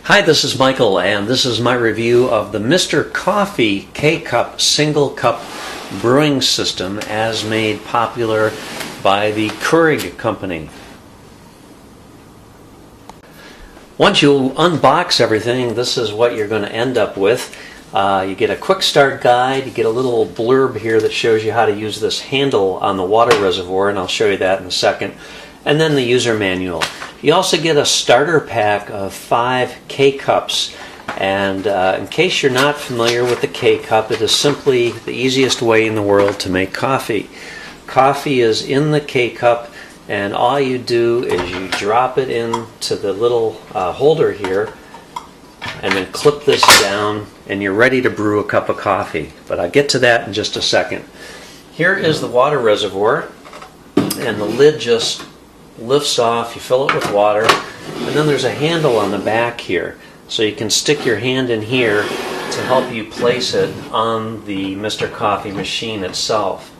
Hi, this is Michael, and this is my review of the Mr. Coffee K-Cup single cup brewing system as made popular by the Keurig company. Once you unbox everything, this is what you're going to end up with. You get a quick start guide, you get a little blurb here that shows you how to use this handle on the water reservoir, and I'll show you that in a second, and then the user manual. You also get a starter pack of 5 K-Cups, and in case you're not familiar with the K-Cup, it is simply the easiest way in the world to make coffee. Coffee is in the K-Cup, and all you do is you drop it into the little holder here, and then clip this down, and you're ready to brew a cup of coffee. But I'll get to that in just a second. Here is the water reservoir, and the lid just lifts off. You fill it with water, and then there's a handle on the back here, so you can stick your hand in here to help you place it on the Mr. Coffee machine itself.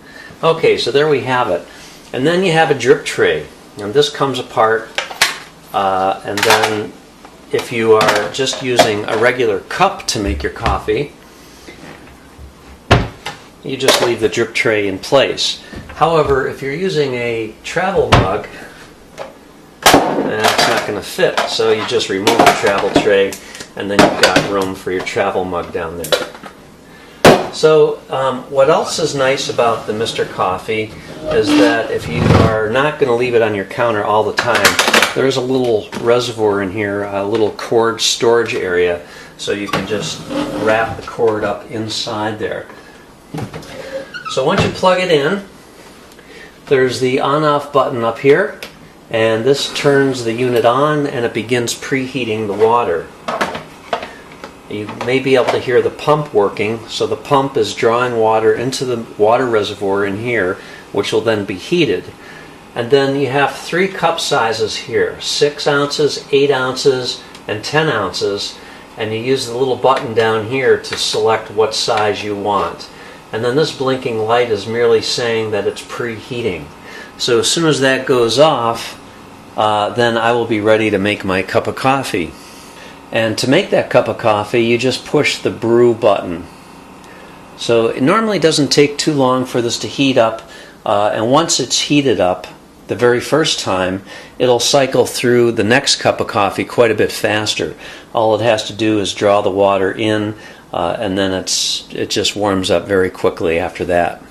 Okay, so there we have it. And then you have a drip tray, and this comes apart, and then if you are just using a regular cup to make your coffee, you just leave the drip tray in place. However, if you're using a travel mug, it's not going to fit, so you just remove the travel tray, and then you've got room for your travel mug down there. So what else is nice about the Mr. Coffee is that if you are not going to leave it on your counter all the time, there's a little reservoir in here, a little cord storage area, so you can just wrap the cord up inside there. So once you plug it in, there's the on-off button up here, and this turns the unit on and it begins preheating the water. You may be able to hear the pump working, so the pump is drawing water into the water reservoir in here, which will then be heated. And then you have 3 cup sizes here, 6 ounces, 8 ounces, and 10 ounces, and you use the little button down here to select what size you want. And then this blinking light is merely saying that it's preheating. So as soon as that goes off, then I will be ready to make my cup of coffee. And to make that cup of coffee, you just push the brew button. So it normally doesn't take too long for this to heat up, and once it's heated up the very first time, it'll cycle through the next cup of coffee quite a bit faster. All it has to do is draw the water in, and then it just warms up very quickly after that.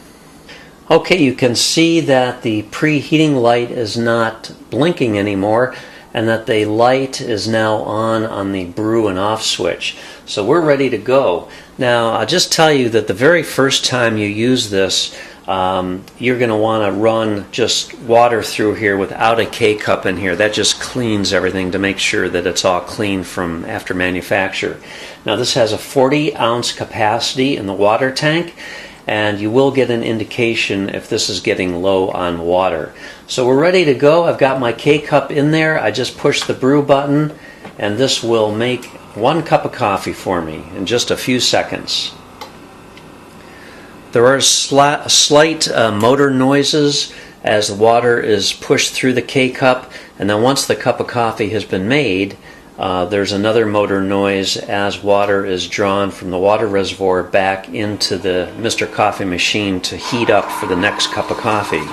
Okay, you can see that the preheating light is not blinking anymore, and that the light is now on the brew and off switch. So we're ready to go. Now I'll just tell you that the very first time you use this, you're going to want to run just water through here without a K-cup in here. That just cleans everything to make sure that it's all clean from after manufacture. Now this has a 40-ounce capacity in the water tank, and you will get an indication if this is getting low on water. So we're ready to go. I've got my K-Cup in there. I just push the brew button, and this will make 1 cup of coffee for me in just a few seconds. There are slight motor noises as the water is pushed through the K-Cup, and then once the cup of coffee has been made, there's another motor noise as water is drawn from the water reservoir back into the Mr. Coffee machine to heat up for the next cup of coffee.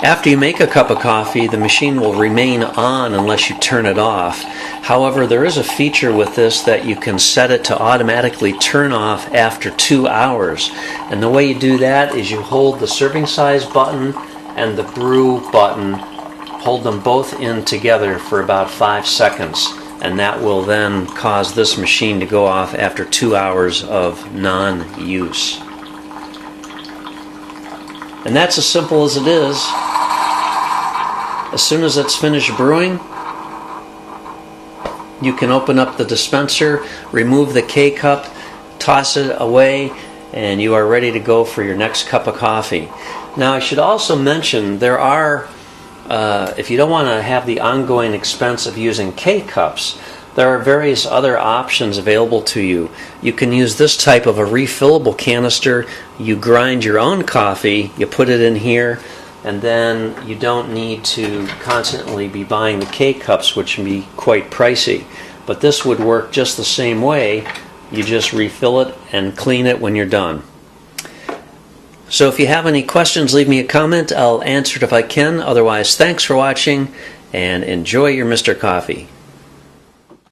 After you make a cup of coffee, the machine will remain on unless you turn it off. However, there is a feature with this that you can set it to automatically turn off after 2 hours. And the way you do that is you hold the serving size button and the brew button, hold them both in together for about 5 seconds, and that will then cause this machine to go off after 2 hours of non-use. And that's as simple as it is. As soon as it's finished brewing, you can open up the dispenser, remove the K-Cup, toss it away, and you are ready to go for your next cup of coffee. Now I should also mention there are if you don't want to have the ongoing expense of using K-Cups, there are various other options available to you. You can use this type of a refillable canister. You grind your own coffee, you put it in here, and then you don't need to constantly be buying the K-cups, which can be quite pricey. But this would work just the same way. You just refill it and clean it when you're done. So if you have any questions, leave me a comment. I'll answer it if I can. Otherwise, thanks for watching and enjoy your Mr. Coffee.